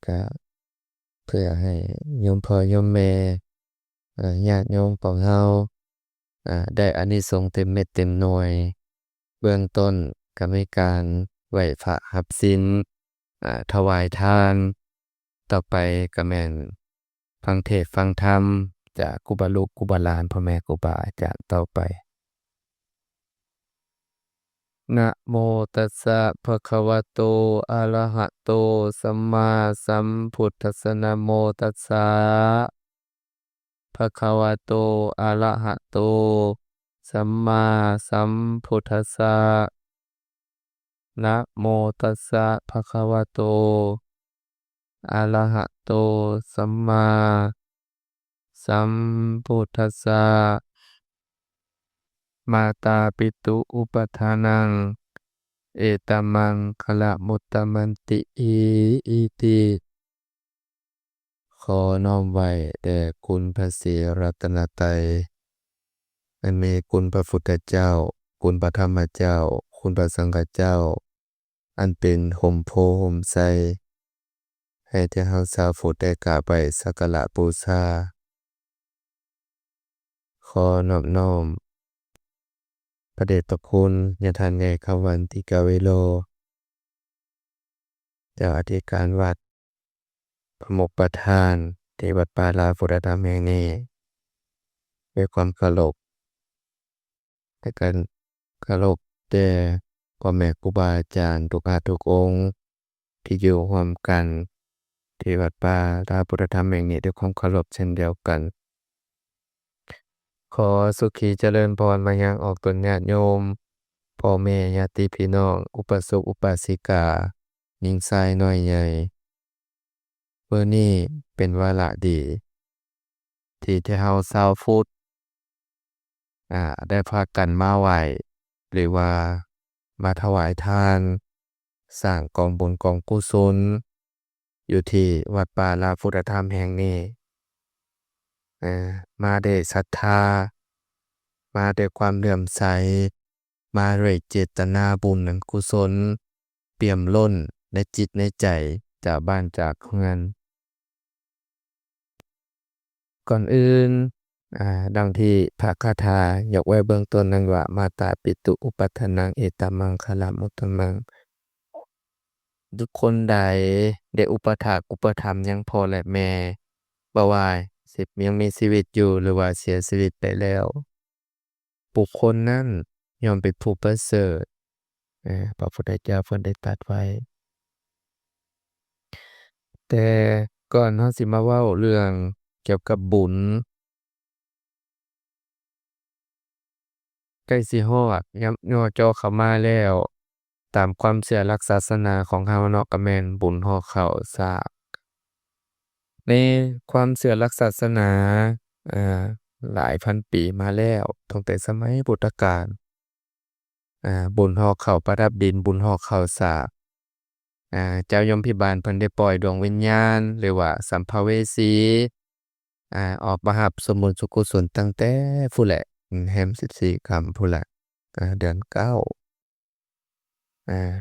ก็เพื่อให้โยมพ่อโยมแม่ญาติโยมของเฮาได้อานิสงส์เต็มเม็ดเต็มหน่วยเบื้องต้นก็มีการไหว้พระรับศีลถวายทานต่อไปก็แม่นฟังเทศน์ฟังธรรมจากครูบาลูกครูบาหลานพ่อแม่ครูบาอาจารย์ต่อไปนะโมตัสสะภะคะวะโตอะระหะโตสัมมาสัมพุทธัสสะนะโมตัสสะภะคะวะโตอะระหะโตสัมมาสัมพุทธัสสะนะโมตัสสะภะคะวะโตอะระหะโตสัมมาสัมพุทธัสสะมาตาปิตุอุปทานังเอตมังคละมุตตมันติอิติขอน้อมไว้แด่คุณพระศรีรัตนตรัยอันมีคุณพระพุทธเจ้าคุณพระธรรมเจ้าคุณพระสังฆเจ้าอันเป็นห่มโพธิ์ห่มไทรให้ที่เฮาชาวพุทธได้กราบไหว้สักการะบูชาขอนอบน้อมพระเดชพระคุณญาทานใหญ่ขวันติกาเวโลเจ้าอธิการวัดพระมกประธานที่วัดป่าลาพุทธธรรมแห่งนี้ด้วยความเคารพและการเคารพแด่พ่อแม่ครูบาอาจารย์ทุกองค์ที่อยู่ร่วมกันที่วัดป่าลาพุทธธรรมแห่งนี้ด้วยความเคารพเช่นเดียวกันขอสุขีเจริญพรมายังออกตนญาติโยมพ่อแม่ญาติพี่น้องอุปสมบทอุปาสิกาหญิงชายน้อยใหญ่เมื่อนี้เป็นวาระดีที่เฮาชาวพุทธได้พากันมาไหว้หรือว่ามาถวายทานสร้างกองบุญกองกุศลอยู่ที่วัดป่าลาพุทธธรรมแห่งนี้มาด้วยศรัทธามาด้วยความเลื่อมใสมาด้วยเจตนาบุญกุศลเปี่ยมล้นในจิตในใจจากบ้านจากเมืองก่อนอื่นดังที่พระคาถายกไว้เบื้องต้นนั้นว่ามาตาปิตุอุปัฏฐนังเอตมังคลามุตตมังทุกคนใดได้อุปถากอุปถัมภ์ยังพ่อและแม่บ่ว่าสิยังมีชีวิตอยู่หรือว่าเสียชีวิตไปแล้วบุคคลนั้นย่อมเป็นผู้ประเสริฐพระพุทธเจ้าเพิ่นได้ตรัสไว้แต่ก่อนเฮาสิมาเว้าเรื่องเกี่ยวกับบุญใกล้สิฮอดย่อจ่อเข้ามาแล้วตามความเชื่อหลักศาสนาของเฮาเนาะก็แม่นบุญฮอดข้าวสากในความเชื่อหลักศาสนาอ่าหลายพันปีมาแล้วตั้งแต่สมัยพุทธกาลบุญฮอดข้าวประดับดินบุญฮอดข้าวสากเจ้ายมพิบาลเพิ่นได้ปล่อยดวงวิญญาณหรือว่าสัมภเวสีออกมารับส่วนบุญส่วนกุศลตั้งแต่พู้นแหละแรม14ค่ำพู้นแหละเดือน9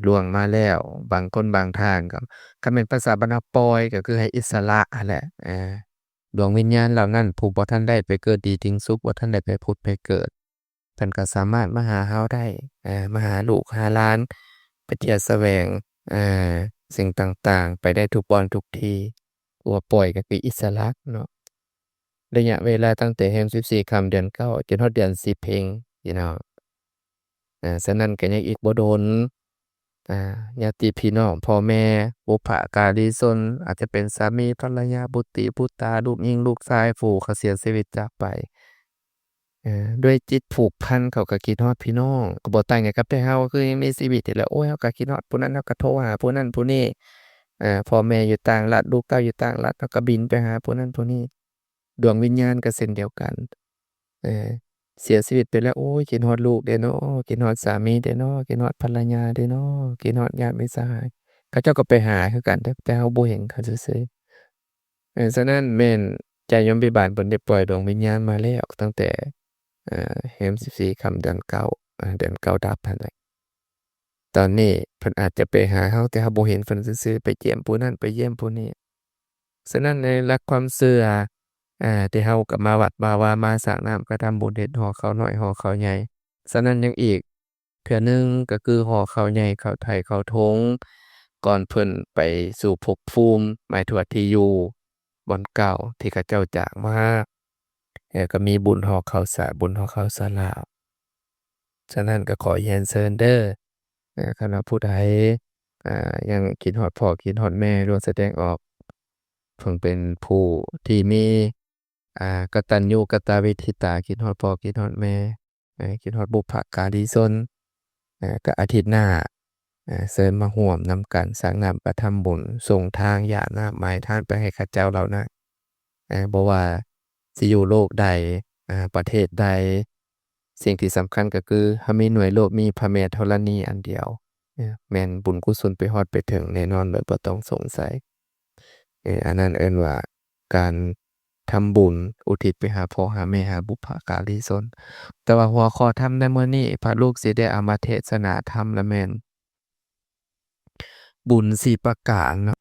ล่วงมาแล้วบางคนบางท่านก็คันแม่นภาษาบ้านเราปล่อยก็คือให้อิสระหั้นแหละดวงวิญญาณเหล่านั้นผู้บ่ทันได้ไปเกิดดีถึงสุขบ่ทันได้ไปผุดไปเกิดเพิ่นก็สามารถมาหาเฮาได้มาหาลูกหาหลานไปเที่ยวแสวงสิ่งต่างๆไปได้ทุกบอนทุกทีตัวปล่อยก็คืออิสระเนาะระยะเวลาตั้งแต่แรม14ค่ำเดือน9จนฮอดเดือน10เพ็งพี่น้องฉะนั้นก็ยังอีกบ่โดนญาติพี่น้องพ่อแม่บุพการีชนอาจจะเป็นสามีภรรยาบุตริบุตราลูกหญิงลูกชายผู้เขาเสียชีวิตจากไปด้วยจิตผูกพันเขาก็คิดฮอดพี่น้องก็บ่ต่างหยังกับแต่เฮาคือยังมีชีวิตนี่แหละโอ๊ยเฮาก็คิดฮอดผู้นั้นเฮาก็โทรหาผู้นั้นผู้นี้พ่อแม่อยู่ต่างรัฐลูกเต้าอยู่ต่างรัฐเฮาก็บินไปหาผู้นั้นผู้นี้ดวงวิญญาณก็เช่นเดียวกันเออเสียชีวิตไปแล้วโอ๊ยคิดฮอดลูกเด้เนาะคิดฮอดสามีเด้เนาะคิดฮอดภรรยาเด้เนาะคิดฮอดญาติมิตรสหายเขาเจ้าก็ไปหาคือกันแต่เฮาบ่เห็นเขาซื่อๆฉะนั้นแม่นใจยมพิบาลเพิ่นได้ปล่อยดวงวิญญาณมาแล้วตั้งแต่แรม14ค่ำเดือน9เดือน9ดับนั่นแหละ ตอนนี้เพิ่นอาจจะไปหาเราแต่เราบ่เห็นเพิ่นซื่อๆไปเยี่ยมผู้นั้นไปเยี่ยมผู้นี้ฉะนั้นในหลักความเชื่อที่เราก็มาวัดมาว่ามาสร้างน้ำกระทำบุญเฮ็ดหอเขาน้อยหอเขาใหญ่ฉะนั้นยังอีกเทื่อหนึ่งก็คือหอเขาใหญ่เขาไถ้เขาธงก่อนเพิ่นไปสู่ภพภูมิหมายถึงว่าที่อยู่บ่อนเก่าที่เขาเจ้าจากมาก็มีบุญหอข้าวสารบุญหอข้าวสาราวฉะนั้นก็ขอเรียนเชิญเด้อคันว่าผู้ใดยังคิดฮอดพ่อคิดฮอดแม่ร่วมแสดงออกเพิ่งเป็นผู้ที่มีกตัญญูกตเวทิตาคิดฮอดพ่อคิดฮอดแม่คิดฮอดบุพการีชนก็อาทิตย์หน้าเชิญมาร่วมนำกันสร้างน้ำประทำบุญส่งทางหยาดน้ำไม้ท่านไปให้ข้าเจ้าเหล่านั้นบ่ว่าสิอยู่โลกใดประเทศใดสิ่งที่สำคัญก็คือเรามีหน่วยโลกมีพระแม่ธรณีอันเดียวแม่นบุญกุศลไปฮอดไปถึงแน่นอนโดยบ่ต้องสงสัยอันนั้นเอิ้นว่าการทำบุญอุทิศไปหาพ่อหาแม่หาบุพการีชนแต่ว่าหัวข้อธรรมในมื้อนี้พระลูกสิได้เอามาเทศนาธรรมและแม่นบุญ4ประการเนาะ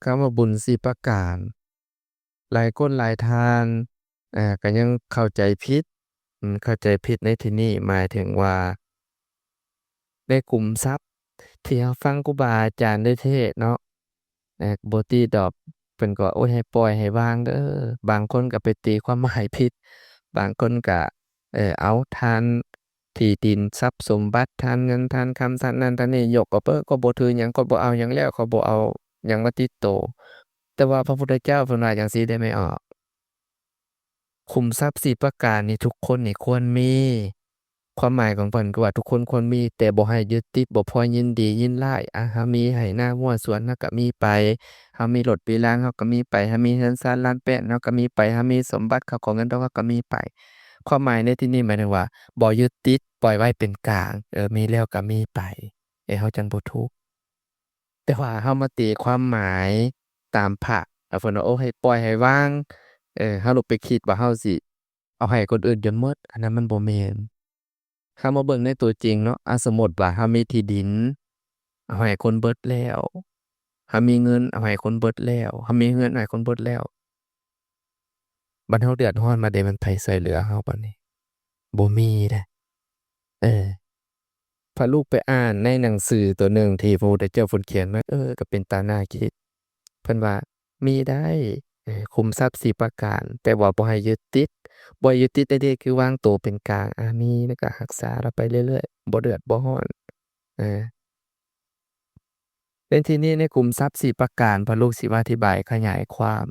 คำว่าบุญ4ประการหลายคนหลายท่านก็ยังเข้าใจผิดเข้าใจผิดในที่นี้หมายถึงว่าได้ขุมทรัพย์ที่เราฟังครูบาอาจารย์ได้เทศน์เนาะบ่ตีดอกเพิ่นก็โอ๊ยให้ปล่อยให้วางเด้อบางคนก็ไปตีความหมายผิดบางคนก็เอาทานที่ดินทรัพย์สมบัติทานเงินทานคำทานนั้นทานนี้ยกก็เพ้อก็บ่ถือหยังก็บ่เอาหยังแล้วก็บ่เอาหยังมาติดโตแต่ว่าพระพุทธเจ้าเพิ่นว่าจังซี่ได้ไหมอ้อ ขุมทรัพย์4ประการนี่ทุกคนนี่ควรมีความหมายของเพิ่นก็ว่าทุกคนควรมีแต่บ่ให้ยึดติดบ่พอยินดียินร้ายเรามีไร่นามั่วสวนเราก็มีไปเรามีรถมีราเราก็มีไปเรามีเรือนชานล้านแป้นเราก็มีไปเรามีสมบัติข้าวของเงินทองเราก็มีไปความหมายในที่นี้หมายถึงว่าบ่ยึดติดปล่อยไว้เป็นกลางมีแล้วก็มีไปเราจั่งบ่ทุกข์แต่ว่าเรามาตีความหมายตามพระเพิ่นว่าโอ้ให้ปล่อยให้วางเราหลุดไปคิดว่าเราสิเอาให้คนอื่นจนหมดอันนั้นมันบ่แม่นเรามาเบิ่งในตัวจริงเนาะสมมุติว่าเรามีที่ดินเอาให้คนเบิดแล้วเรามีเงินเอาให้คนเบิดแล้วเรามีเงินเอาให้คนเบิดแล้วบัดเราเดือดร้อนมาเดะมันไผช่วยเหลือเราบัดนี้บ่มีเดะเออพาลูกไปอ่านในหนังสือตัวหนึ่งที่พระพุทธเจ้าเพิ่นเขียนไว้ก็เป็นตาน่าคิดเพิ่นว่ามีได้ขุมทรัพย์4ประการแต่ว่าบ่ให้ยึดติดบ่ให้ยึดติดได้เดะคือวางตัวเป็นกลางมีแล้วก็รักษาเราไปเรื่อยๆบ่เดือดบ่ร้อนอา ในที่นี้ในขุมทรัพย์4ประการพระลูกสิมาอธิบายขยายความ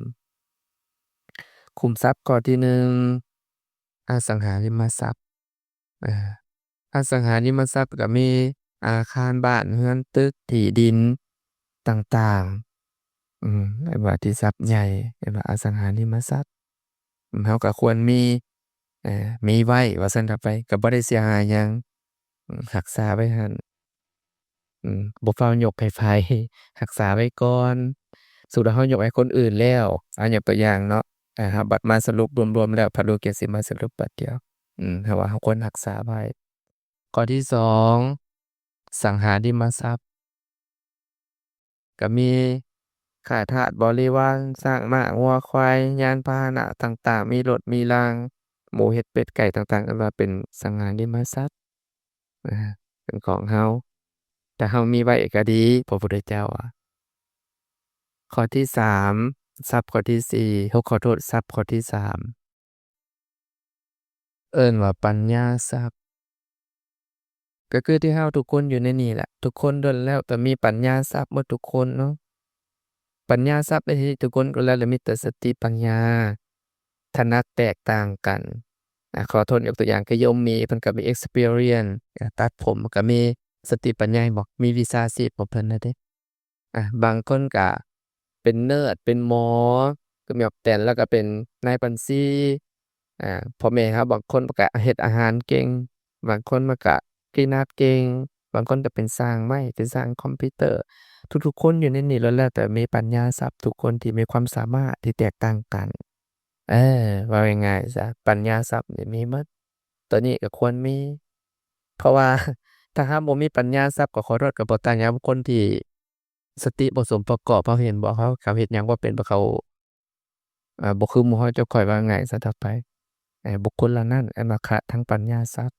ขุมทรัพย์ข้อที่1อสังหาริมทรัพย์อาอสังหาริมทรัพย์ก็มีอาคารบ้านเรือนตึกที่ดินต่างๆเรียกว่าที่ทรัพย์ใหญ่เรียกว่าอสังหาริมทรัพย์เราก็ควรมีมีไว้ว่าซั่นเถาะไปก็บ่ได้เสียหายหยังรักษาไว้หั้น บ่ฟ้าวยกให้ไผรักษาไว้ก่อนสมมุติว่าเรายกให้คนอื่นแล้วยกตัวอย่างเนาะเราบัดมาสรุปรวมๆแล้วพระโลกิยสิมาสรุปบัดเดียวเราว่าเราควรรักษาไว้ข้อที่2สังหาริมทรัพย์ก็มีข้าทาสบริวารช้างม้าวัวควายยานพาหนะต่างๆมีรถมีราหมูเห็ดเป็ดไก่ต่างๆเอิ้นว่าเป็นสังหาริมทรัพย์อาเป็นของเราถ้าเรามีไว้ก็ดีพระพุทธเจ้าว่า ข้อที่3ทรัพย์ข้อที่4ขอโทษทรัพย์ข้อที่3เอิ้นว่าปัญญาทรัพย์ก็คือที่เราทุกคนอยู่ในนี่แหละทุกคนล้วนแล้วแต่มีปัญญาทรัพย์หมดทุกคนเนาะปัญญาทรัพย์ในที่นี้ทุกคนก็แล้วแต่มีแต่สติปัญญาถนัดแตกต่างกันขอโทษยกตัวอย่างคือโยมมีเพิ่นก็มี experience ตัดผมก็มีสติปัญญาบอกมีวิชาชีพของเพิ่นน่ะเด้บางคนก็เป็นเนิร์ดเป็นหมอก็มีแบบแต่แล้วก็เป็นนายบัญชีพ่อแม่เขาบางคนก็เฮ็ดอาหารเก่งบางคนมันก็คลีนอัปเก่งบางคนก็เป็นช่างไม้เป็นช่างคอมพิวเตอร์ทุกๆคนอยู่ในนี้ล้วนแล้วแต่มีปัญญาทรัพย์ทุกคนที่มีความสามารถที่แตกต่างกันว่าง่ายๆซะปัญญาทรัพย์นี่มีหมดตัวนี้ก็ควรมี เพราะว่า ถ้าเราบ่มีปัญญาทรัพย์ก็ขอโทษก็บ่ต่างหยังกับคนที่สติบ่สมประกอบเราเห็นบ่เขาเฮ็ดหยังบ่เป็นเพราะเขาบ่คือหมู่เราจะข้อยว่าง่ายซะต่อไปบุคคลเหล่านั้นอันว่าขาดทางปัญญาทรัพย์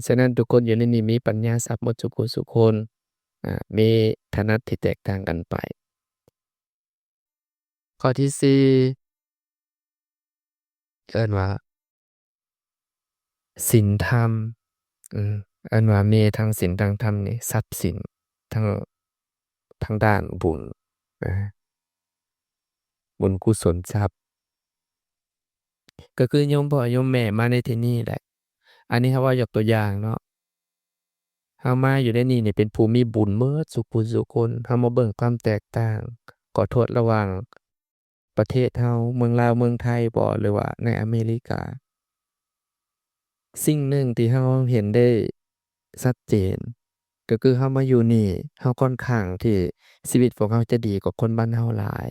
ฉะนั้นทุกคนอยู่ในนี้มีปัญญาทรัพย์หมดทุกผู้ทุกคนมีฐานะที่แตกต่างกันไปข้อที่4เอิ้นว่าศีลธรรมอืมอันว่ามีทั้งศีลทั้งธรรมนี่ทรัพย์สินทั้งด้านบุญนะบุญกุศลทรัพย์ก็คือโยมพ่อโยมแม่มาในที่นี้แหละอันนี้เราว่ายกตัวอย่างเนาะเรามาอยู่ในนี้นี่เป็นผู้มีบุญเบิดทุกผู้ทุกคนเรามาเบิ่งความแตกต่างขอโทษระหว่างประเทศเราเมืองลาวเมืองไทยบ่หรือว่าในอเมริกาสิ่งหนึ่งที่เราเห็นได้ชัดเจนก็คือเรามาอยู่นี่เราค่อนข้างที่ชีวิตของเราจะดีกว่าคนบ้านเราหลาย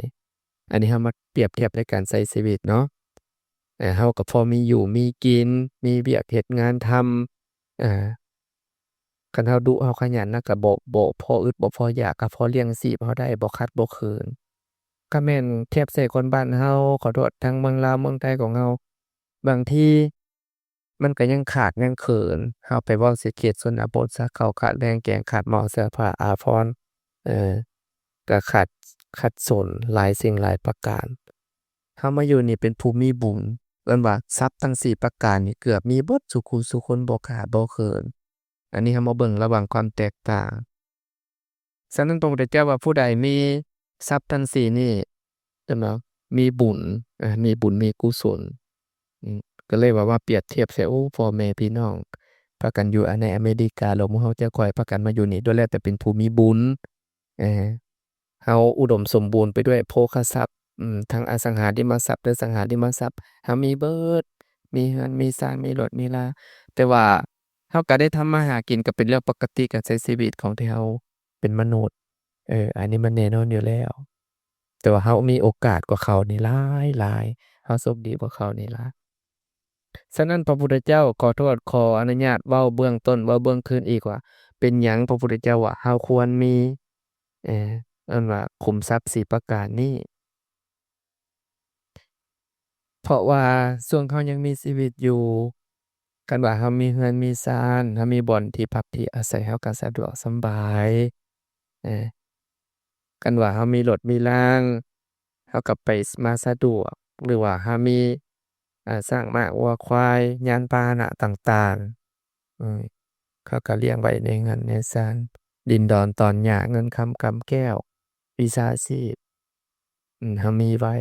อันนี้เรามาเปรียบเทียบในการใช้ชีวิตเนาะเราก็พอมีอยู่มีกินมีเวียกเฮ็ดงานทำคันเราดุเราขยันนะก็บ่พออึดบ่พออยากก็พอเลี้ยงชีพเราได้บ่คัดบ่เคินก็แม่นเทียบใส่คนบ้านเราขอโทษทั้งเมืองลาวเมืองไทยของเราบางทีมันก็ยังขาดยังเขินเราไปเว้าสิเขตชนบทซะเขาขาดแคลนแคลนขาดหม้อเสื้อผ้าอาภรณ์เออก็ขัดสนหลายสิ่งหลายประการเรามาอยู่นี่เป็นผู้มีบุญเอิ้นว่าทรัพย์ทั้ง4ประการนี่เกือบมีเบิดซุผู้ซุคนบ่ขาดบ่เคินอันนี้เรามาเบิ่งระหว่างความแตกต่างฉะนั้นพระพุทธเจ้าว่าผู้ใดมีทรัพย์ทั้ง4นี่ใช่ไหมมีบุญมีบุญมีกุศลอืมก็เลยว่าเปรียบเทียบใส่โอ้พ่อแม่พี่น้องพากันอยู่ในอเมริกาแล้วหมู่เฮาจะค่อยพากันมาอยู่นี่ล้วนแล้วแต่เป็นผู้มีบุญเออเฮาอุดมสมบูรณ์ไปด้วยโภคทรัพย์ทั้งอสังหาริมทรัพย์และสังหาริมทรัพย์เฮามีเบิดมีเรือนมีบ้านมีรถมีลาแต่ว่าเฮาก็ได้ทำมาหากินก็เป็นเรื่องปกติการใช้ชีวิตของที่เฮาเป็นมนุษย์อันนี้มันแน่นอนอยู่แล้วแต่ว่าเฮามีโอกาสกว่าเขานี่หลายๆเฮาโชคดีกว่าเขานี่ล่ะฉะนั้นพระพุทธเจ้าขอโทษขออนุญาตเว้าเบื้องต้นเว้าเบื้องคืนอีกว่าเป็นหยังพระพุทธเจ้าว่าเฮาควรมีเอ่อเอิ้นว่าขุมทรัพย์4ประการนี้เพราะว่าช่วงเขายังมีชีวิตอยู่คันว่าเรามีเรือนมีศาลเรามีบ่อนที่พักที่อาศัยเราก็สะดวกสำบายเออคันว่าเรามีรถมีรางเราก็ไปมาสะดวกหรือว่าเรามีช้างม้าวัวควายยานพาหนะต่างๆเขาก็เลี้ยงไว้ในเรือนในศาลดินดอนตอนหญ้าเงินคำกำแก้ววิชาชีพเรามีไว้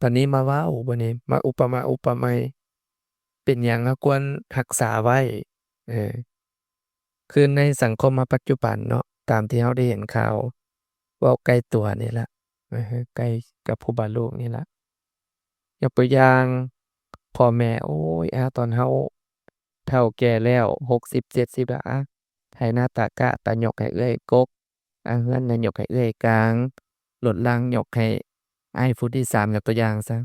ตอนนี้มาเว้าบัดนี้มาอุปมาอุปไมย เป็นหยังเราควรรักษาไว้เออคือในสังคมณปัจจุบันเนาะตามที่เราได้เห็นข่าวเว้าใกล้ตัวนี่ล่ะอะฮะใกล้กับผู้บาโลกนี่ล่ะยกตัวอย่างพ่อแม่โอ๊ยตอนเราเฒ่าแก่แล้ว60-70แล้วไถนาตากะตายกให้เอื้อยกกเรือนน่ะยกให้เอื้อยกลางรถรางยกให้อ้ายผู้ที่3ยกตัวอย่างซะ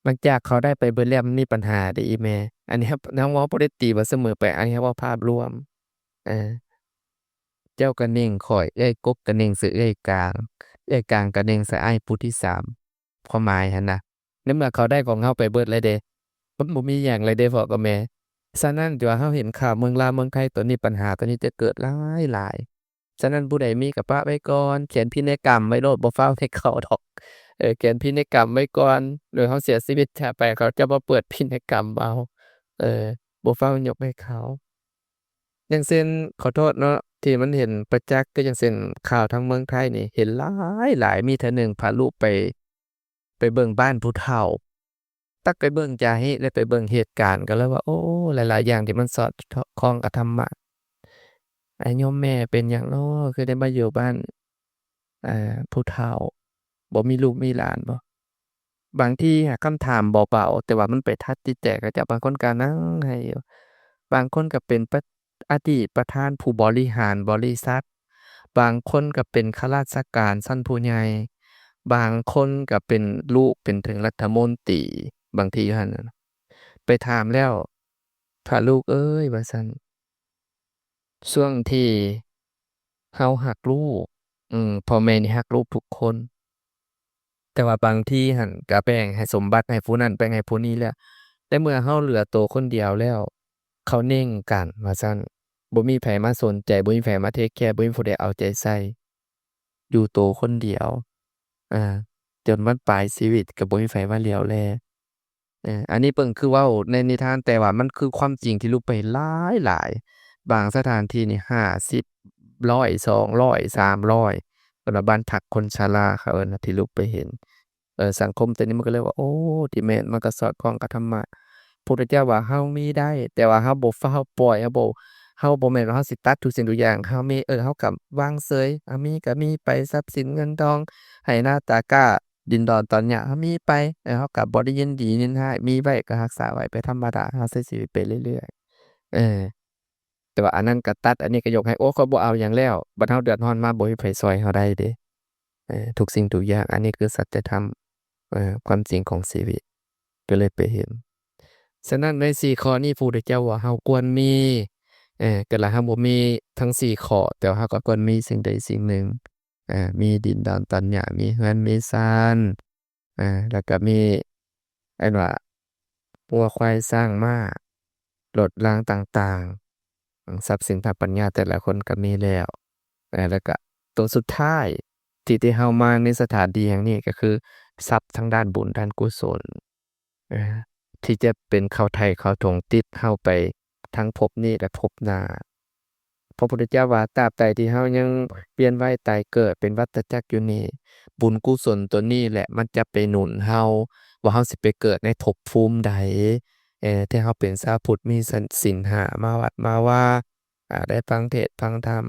หลังจากเขาได้ไปเบิดแล้วมันมีปัญหาเด้อีแม่อันนี้ครับน้องเว้าบ่ได้ตีว่าเสมอไปอันนี้เราเว้าภาพรวมเออเจ้าก็เน่งข้อยเอื้อยกกก็เน่งใส่เอื้อยกลางเอื้อยกลางก็เน่งใส่อ้ายผู้ที่3ความหมายหั้นน่ะในเมื่อเขาได้ของเราไปเบิดแล้วเดะมันบ่มีหยังเลยเดะพ่อกับแม่ฉะนั้นที่ว่าเราเห็นข่าวเมืองลาวเมืองไทยตอนนี้ปัญหาตอนนี้จะเกิดหลายๆฉะนั้นผู้ใดมีก็ปะไว้ก่อนเขียนพินัยกรรมไว้โลดบ่ฟ้าวให้เข้าดอก เขียนพินัยกรรมไว้ก่อนหรือเขาเสียชีวิตจากไปเขาจะมาเปิดพินัยกรรมเอาเออบ่ฟ้าวยกให้เขาอย่างเช่นขอโทษเนาะที่มันเห็นประจักษ์ก็อย่างเช่นข่าวทางเมืองไทยนี่เห็นหลายมีเทื่อหนึ่งพาลูกไปเบิ่งบ้านผู้เฒ่าตักไปเบิ่งจาฮิแล้วไปเบิ่งเหตุการณ์ก็เลยว่าโอ้หลายๆอย่างที่มันสอดคล้องกับธรรมะโยมแม่เป็นหยังน้อคือได้มาอยู่บ้านผู้เฒ่าบ่มีลูกมีหลานบ่ บางทีอะคำถามเบาๆแต่ว่ามันไปทัดจิตใจเขาเจ้าบางคนก็นั่งให้อยู่บางคนก็เป็นอดีตประธานผู้บริหารบริษัทบางคนก็เป็นข้าราชการชั้นผู้ใหญ่บางคนก็เป็นลูกเป็นถึงรัฐมนตรีบางทีอยู่หั่นน่ะไปถามแล้ว พระลูกเอ้ยว่าซั่นช่วงที่เรารักลูกพ่อแม่นี่รักลูกทุกคน แต่ว่าบางทีหั้นก็แบ่งให้สมบัติให้ผู้นั้นแบ่งให้ผู้นี้แล้วแต่เมื่อเราเหลือโตคนเดียวแล้วเขาเน่งกันว่าซั่นบ่มีไผมาสนใจบ่มีไผมาเทกแคร์บ่มีผู้ใดเอาใจใส่อยู่โตคนเดียวอาจนบั้นปลายชีวิตก็บ่มีไผมาเหลียวแลอันนี้เบิ่งคือเว้าในนิทานแต่ว่ามันคือความจริงที่ลูกไปเห็นหลายๆบางสถานที่นี่50 100 200 300เพิ่นว่าบ้านพักคนชราเขาเอิ้นน่ะที่ลูกไปเห็น สังคมตัวนี้มันก็เลยว่าโอ้ที่แม่นมันก็สอดคล้องกับธรรมะพุทธเจ้าว่าเฮามีได้แต่ว่าเฮาบ่ฟ้าวปล่อยเฮาบ่แม่นว่าเฮาสิตัดทุกสิ่งทุกอย่างเฮามีเฮาก็วางเฉยมีก็มีไปทรัพย์สินเงินทองไหหน้าตากร้าดินดอนตอนหญ้าเฮามีไปเฮาก็บ่ได้ยินดียินร้ายมีไว้ก็รักษาไว้ไปธรรมดาเฮาใช้ชีวิตไปเรื่อยๆแต่ว่าอันนั้นก็ตัดอันนี้ก็ยกให้โอ้ข้อยบ่เอาหยังแล้วบัดเฮาเดือดร้อนมาบ่มีไผช่วยเฮาได้เดะทุกสิ่งทุกอย่างอันนี้คือสัจธรรม ความจริงของชีวิตก็เลยไปเห็นฉะนั้นใน4ข้อนี้พระพุทธเจ้าว่าเราควรมีก็ละเราบ่มีทั้ง4ข้อแต่ว่าเราก็ควรมีสิ่งใดสิ่งหนึ่งมีดินดอนตัญญามีเรือนมีศาลแล้วก็มีอันว่าวัวควายช้างม้ารถรางต่างๆทรัพย์สินทางปัญญาแต่ละคนก็มีแล้วแล้วก็ตัวสุดท้ายที่เรามาในสถานที่แห่งนี้ก็คือทรัพย์ทางด้านบุญด้านกุศลอาที่จะเป็นเข้าไถเข้าถงติดเราไปทั้งภพนี้และภพหน้าพระพุทธเจ้าว่าตราบใดที่เรายังเวียนว่ายตายเกิดเป็นวัฏจักรอยู่นี่บุญกุศลตัวนี้แหละมันจะไปหนุนเราว่าเราสิไปเกิดในภพภูมิใดที่เราเป็นชาวพุทธมีศีลห้ามาวัดมาว่าได้ฟังเทศน์ฟังธรรม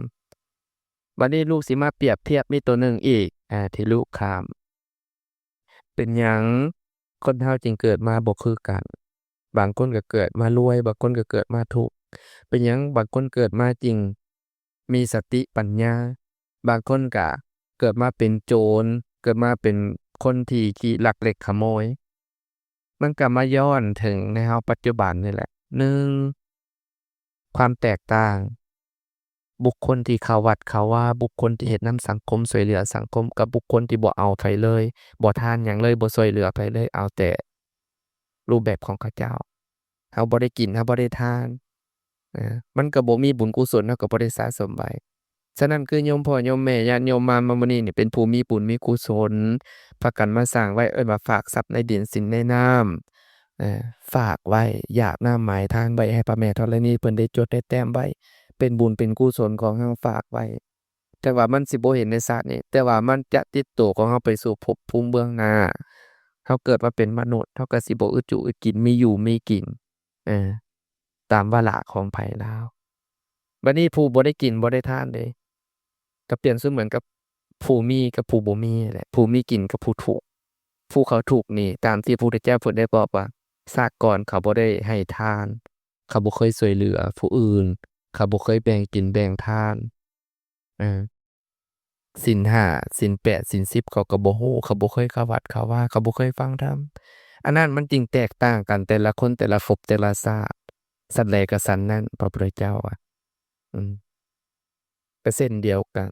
บัดนี้ลูกสิมาเปรียบเทียบมีตัวหนึ่งอีกที่ลูกข้าม เป็นหยังคนเราจึงเกิดมาบ่คือกัน บางคนก็เกิดมารวย บางคนก็เกิดมาทุกข์เป็นหยังบางคนเกิดมาจริงมีสติปัญญา บางคนก็เกิดมาเป็นโจร เกิดมาเป็นคนที่ขี้ลักเล็กขโมย มันก็มาย้อนถึงในเราปัจจุบันนี่แหละ1ความแตกต่าง บุคคลที่เข้าวัดเข้าวาบุคคลที่เฮ็ดนำสังคมช่วยเหลือสังคมกับบุคคลที่บ่เอาไผเลยบ่ทานหยังเลยบ่ช่วยเหลือไผเลยเอาแต่รูปแบบของเขาเจ้าเราบ่ได้กินเราบ่ได้ทานมันก็บ่มีบุญกุศลเราก็บ่ได้สะสมไว้ฉะนั้นคือโยมพ่อโยมแม่ญาติโยมมามื้อนี้นี่เป็นผู้มีบุญมีกุศลพากันมาสร้างไว้ว่าฝากทรัพย์ในดินสินในน้ำฝากไว้หยาดน้ำหมายทานไว้ให้พระแม่ธรณีเพิ่นได้จดได้แต้มไว้ เป็นบุญเป็นกุศลของเราฝากไว้แต่ว่ามันสิบ่เห็นในชาตินี้แต่ว่ามันจะติดตัวของเราไปสู่ภพภูมิเบื้องหน้าเราเกิดมาเป็นมนุษย์เราก็สิบ่อึดจุกอึดกินมีอยู่มีกินเออตามวาระของไผลาวบัดนี้ผู้บ่ได้กินบ่ได้ทานเดะก็เปรียบเสมือนกับผู้มีกับผู้บ่มีนั่นแหละผู้มีกินกับผู้ทุกข์ผู้เขาทุกข์นี่ตามที่พระพุทธเจ้าเพิ่นได้บอกว่าชาติก่อนเขาบ่ได้ให้ทานเขาบ่เคยช่วยเหลือผู้อื่น เขาบ่เคยแบ่งกินแบ่งทานเออศีล5ศีล8ศีล10เขาก็บ่รู้เขาบ่เคยเข้าวัดเข้าวาเขาบ่เคยฟังธรรมอันนั้นมันจึงแตกต่างกันแต่ละคนแต่ละภพแต่ละชาติสัตว์ใดก็ฉันนั้นพระพุทธเจ้าว่าอืมก็เช่นเดียวกัน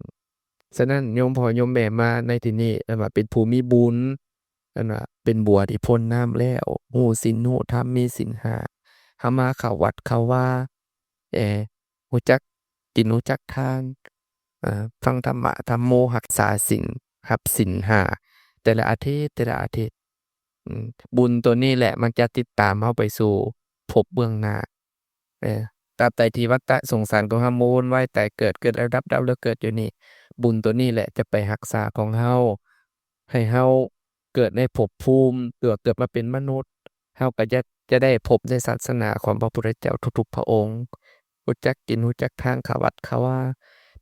ฉะนั้นโยมพ่อโยมแม่มาในที่นี้ว่าเป็นผู้มีบุญว่าเป็นบัวที่พ้นน้ำแล้วรู้ศีลรู้ธรรมมีศีล5เขามาเข้าวัดเข้าวาเอ่อ รู้จักกินรู้จักทานฟังธรรมะธัมโมรักษาศีลรับศีล5แต่ละอาทิตย์แต่ละอาทิตย์อืมบุญตัวนี้แหละมันจะติดตามเราไปสู่ภพเบื้องหน้าเออตราบใดที่วัฏฏะสงสารของเราวนว่ายตายเกิดแล้วดับแล้วเกิดอยู่นี่บุญตัวนี้แหละจะไปรักษาของเราให้เราเกิดในภพภูมิเกิดมาเป็นมนุษย์เราก็จะได้พบในศาสนาของพระพุทธเจ้าทุกๆพระองค์ รู้จักกินรู้จักทานเข้าวัดเข้าวา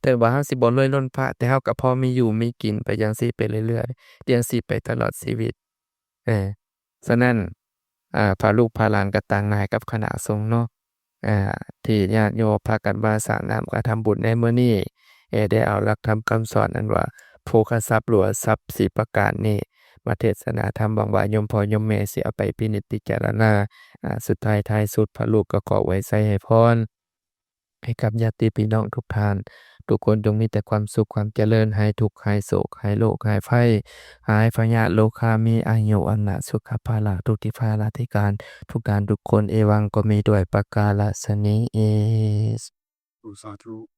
แต่ว่าเราสิบ่รวยล้นฟ้าแต่เราก็พอมีอยู่มีกินไปจั่งซี้ไปเรื่อยๆจั่งซี้ไปตลอดชีวิตเออฉะนั้นพาลูกพาหลานก็ต่างหน้ากับคณะสงฆ์เนาะที่ญาติโยมพากันมาสร้างน้ำกระทำบุญในมื้อนี้ได้เอาหลักธรรมคำสอนอันว่าโภคทรัพย์หรือว่าทรัพย์4ประการนี้ มาเทศนาธรรมหวังว่าโยมพ่อโยมแม่สิเอาไปพินิจพิจารณาสุดท้ายท้ายสุดพระลูกก็ขออวยไสให้พรให้กับญาติพี่น้องทุกท่าน ทุกคนจงมีแต่ความสุขความเจริญหายทุกข์หายโศกหายโรคหายภัยหายพยาธิโรคามีอายุวันนะสุขภาละทุกทิพาลาธิการทุกการทุกคนเอวังก็มีด้วยประกาศศนีเอสสาธุ